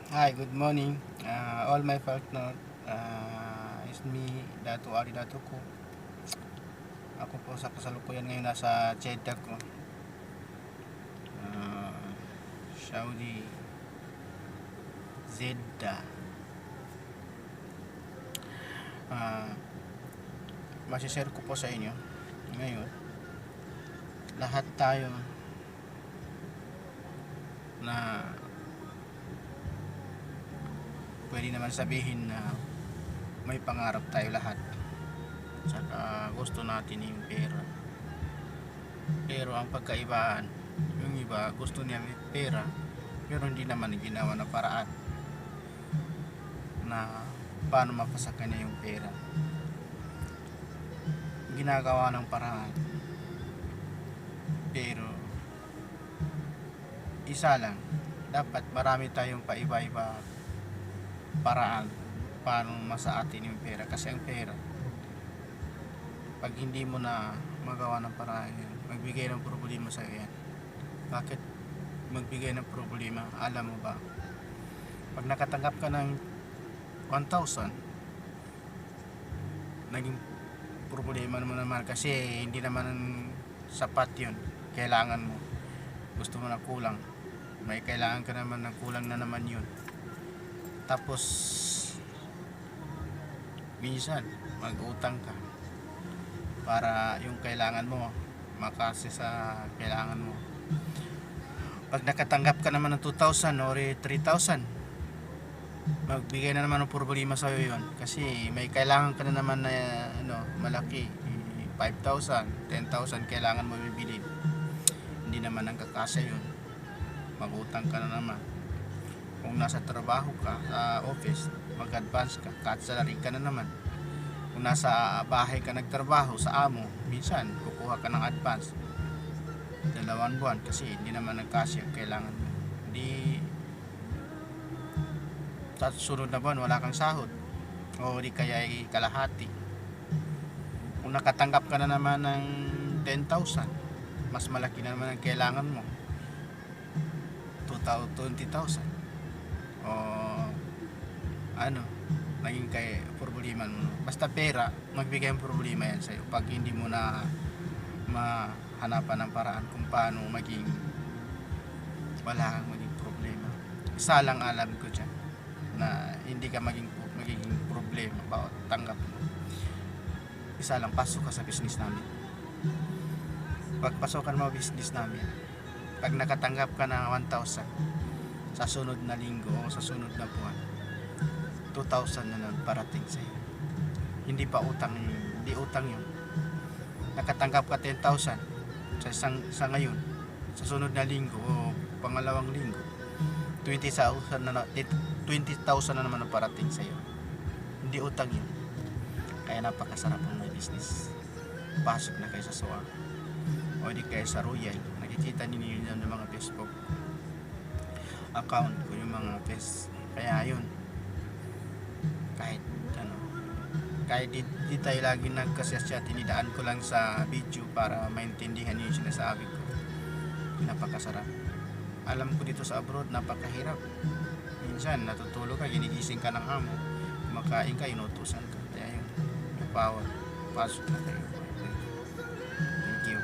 Hi, good morning. All my partner, is me, Dato Ali Dato ko. Ako po sa kasalukuyan ngayon nasa Jeddah ko. Ah, Saudi, Jeddah. Ah, Masishare ko po sa inyo ngayon. Lahat tayo na pwede naman sabihin na may pangarap tayo lahat. Saka gusto natin yung pera. Pero ang pagkaibaan, yung iba gusto niya may pera pero hindi naman ginawa na paraan na paano mapasakan niya yung pera. Ginagawa ng paraan pero isa lang, dapat marami tayong paiba-iba paraan paano masa atin yung pera. Kasi ang pera, pag hindi mo na magawa ng paraan yan, magbigay ng problema sa iyo yan. Bakit magbigay ng problema? Alam mo ba, pag nakatanggap ka ng 1,000, naging problema mo naman kasi hindi naman sapat yun. Kailangan mo, gusto mo na kulang, may kailangan ka naman ng kulang na naman yun. Tapos minsan mag-utang ka para yung kailangan mo makasi sa kailangan mo. Pag nakatanggap ka naman ng 2,000 or 3,000, magbigay na naman ng problema sa iyo yun kasi may kailangan ka na naman na malaki, 5,000, 10,000 kailangan mo bibili, hindi naman ang kakasya yun. Mag-utang ka na naman. Kung nasa trabaho ka sa office, mag-advance ka, cut salary ka na naman. Kung nasa bahay ka nagtrabaho sa amo, minsan kukuha ka ng advance 2 buwan kasi hindi naman nagkasya kailangan mo. Hindi sa sunod na buwan wala kang sahod o di kaya ay kalahati. Kung nakatanggap ka na naman ng 10,000, mas malaki na naman ang kailangan mo, 20,000 o naging kay problema mo. Basta pera, magbigay ang problema yan sa'yo pag hindi mo na mahanapan ng paraan kung paano maging wala kang maging problema. Isa lang alam ko dyan na hindi ka magiging problema bawat tanggap mo. Isa lang, pasok ka sa business namin. Pagpasokan mo business namin, pag nakatanggap ka ng 1,000 sa sunod na linggo o sa sunod na buwan, 2,000 na parating sa'yo. Hindi pa utang yun. Hindi utang yun. Nakatanggap ka 10,000 sa ngayon, sa sunod na linggo o pangalawang linggo, 20,000 na naman ang parating sa'yo. Hindi utang yun. Kaya napakasarap ng may business. Pasok na kayo sa SOA o di kayo sa Royal. Nakikita ninyo yun ng mga Facebook account ko, yung mga kaya yun, kahit di tayo lagi nagkasya, tinidaan ko lang sa video para maintindihan niyo yung sinasabi ko. Napakasarap. Alam ko dito sa abroad napakahirap. Minsan natutulog ka, ginigising ka ng amo, kumakain ka, inutusan ka. Kaya yun, yung power, pasok na kayo. Thank you.